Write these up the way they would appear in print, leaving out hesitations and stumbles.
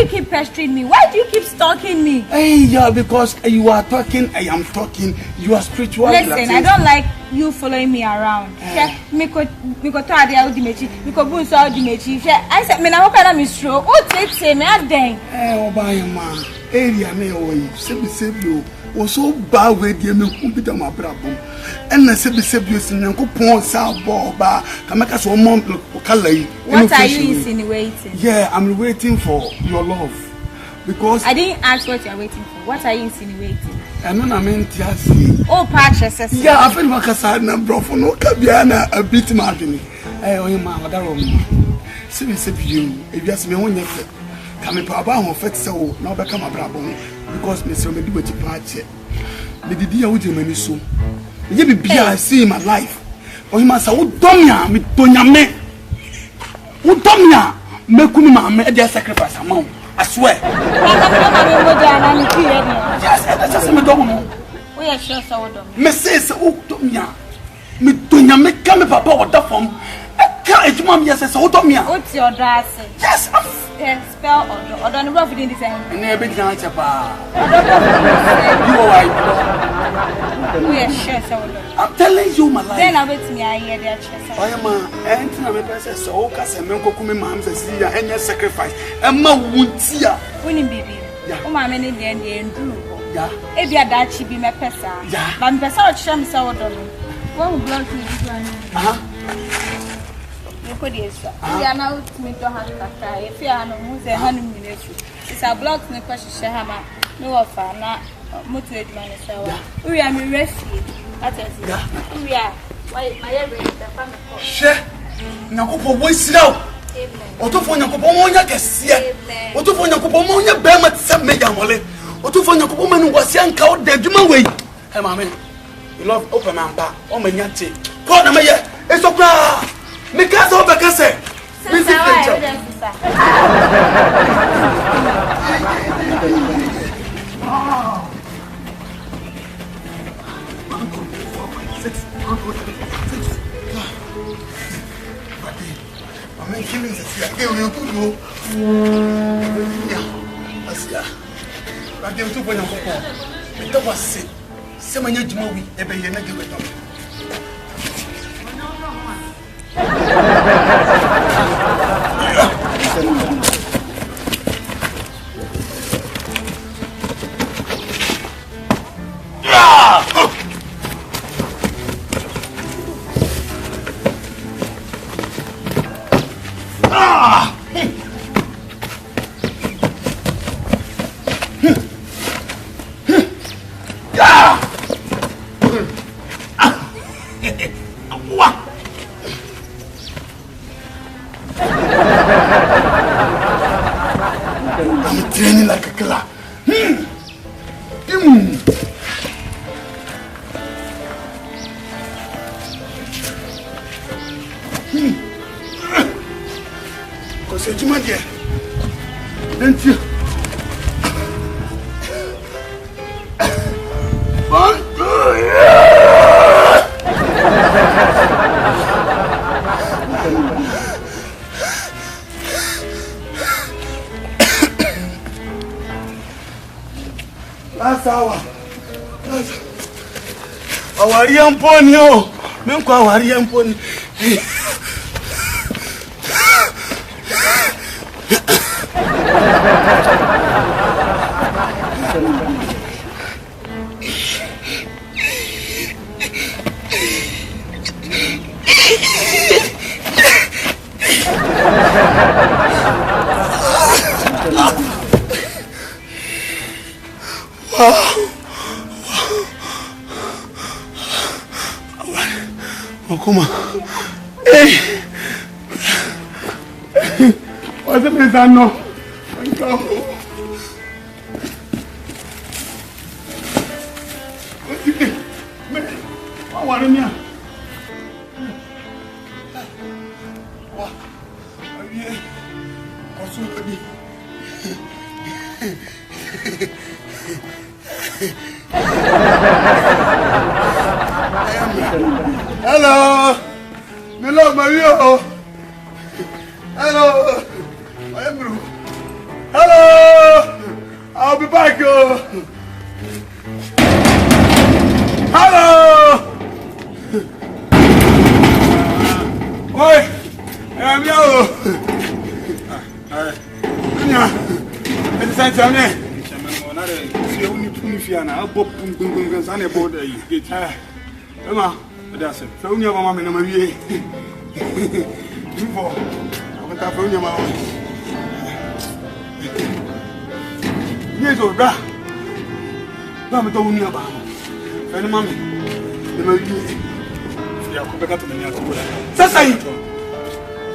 keep pestering me? Why do you keep stalking me? Hey, yeah, because you are talking, I am talking. You are spiritual. Listen, I don't like you following me around. Miko tadi audimechi, Miko bunso audimechi. I said, me na waka na mi stroke. Oh, say me adeng. Obayama, area me oyi. Sebi o so ba we die me kumpita ma brabo. And sebi sinyanko pon sa ba. Kameka so mom kalai. What are you insinuating? Yeah, I'm waiting for your love. Because I didn't ask what you are waiting for. What are you insinuating? I know I meant to see. Oh, patches. Yeah, I feel like I said, no, bro, for no cabiana, a bit margin. Oh, your mama, that woman. See, you, if you ask me when you come up about fet so, now become a brabo, because Mr. Medibuti party. The dear with him, so. You be I see my life. Oh, you must say, oh, Domia, me, Tonya me. Oh, Domia, me, Kuma, me, their sacrifice amount. I swear. Yes, that's a madonna. We are sure so. Mrs. Otomia. Me Tonya me come papa what the form. I can't mom yes, Otomia. What's your dress? Yes, spell or don't rough it in the same. And every time, You are sure so. I'm telling you, my life. Then I wait me, I hear their chest. I am and I says, so Casamento come mams and see and your sacrifice. And my wound see winning baby. Oh, my many and do. Yeah, if you are that she be my pesa. Yeah, but I'm pesa sham so done. One will block you. You could yes, we are now to me to have a if you are no more than 100 minutes. It's a block, no question, Shahama, no offer, not motivate man. We are me rescue. That is, we are. Why, my every family. Share. Now, for voice now. Otofonya kupomonya kesie. Otofonya kupomonya bema tseme yamole. Otofonya kupomanu wasianka o dedwuma wei. Hey mama, you love open man ba. O manyate. Ko na meye. Esokra. Me kasa o bekase. Busy future. I'm killing this. I give you good. Yeah. I give you 2 points. It was sick. Some of you movie, every year, I give it up. I'm training like a killer. Because it's my dear. Don't you? Last hour. Awarian pony, oh, Menko Awarian pony. Okuma. Hey. What's the place I know? What want me? What? Are you? Also, hello, hello, Mario. Hello, Hello! I'll be back. Hello! Oi! I'm yo! It's time to me. See, only 2 years now. I'll pop on a board. Emma, that's it. So, your mamma and my before I went up on your mouth. Yes, or that. Mamma told me about it. And mammy, the movie. You are back to me. Say,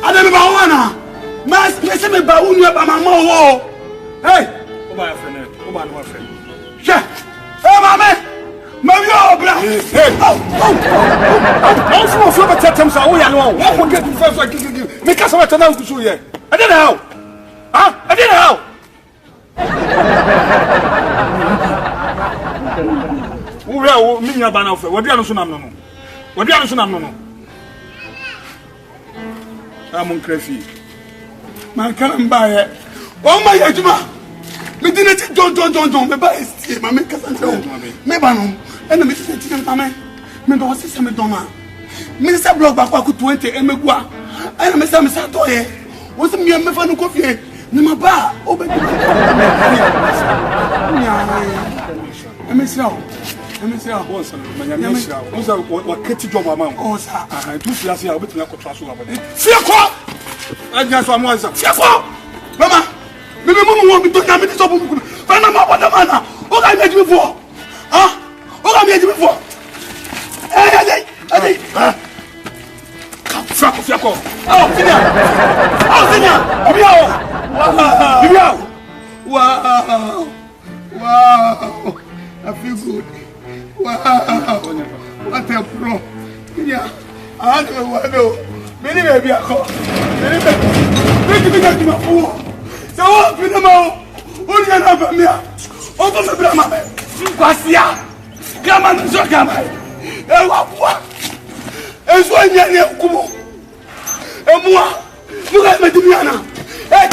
I don't know one. Mas, listen me about my mom. Hey, oh, my friend, oh, my friend. Yeah, hey, mammy. Maybe oh, bra. Hey, oh. I'm supposed to tell them so. We are no. What will get you first? Make us a turn out to show you. I don't know. Huh? I didn't know. Who are me? About what do you know? What do you know? I'm on crazy. Man, can't buy it. Oh my God, me didn't don't. Me buy it. My make us answer. Me ban. And me say to them, me don't see some doma. Me say block back 20 and me go. And me say me say to here. What's me me fa no coffee. Ni ma ba obe. Me say once me say once what keti job am. Oh sir. Tu fia say obetu na kotra so abode. Fia ko. Anya so amoza. Fia ko. Mama. Me want me to na me so bu. Fa na ma boda mana. O ga me me for. Huh? O ga me before. Hey. Fiako. Oh, Senior. Wow. I feel good. Wow. What a pro. Senior. I don't know. Many baby I call. Make me get my fool. So what you know? Who you know about me? Open the drama. Kwasia. Come on, so come on. Et so nya ne kumo. Emua. Muga me dimiana. Eh,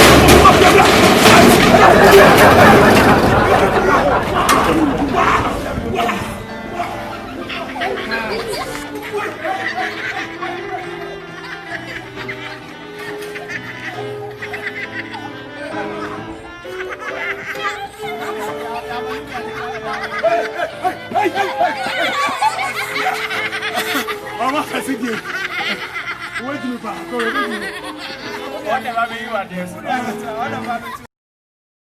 Mama, I see you. Wait me back. Whatever you are there.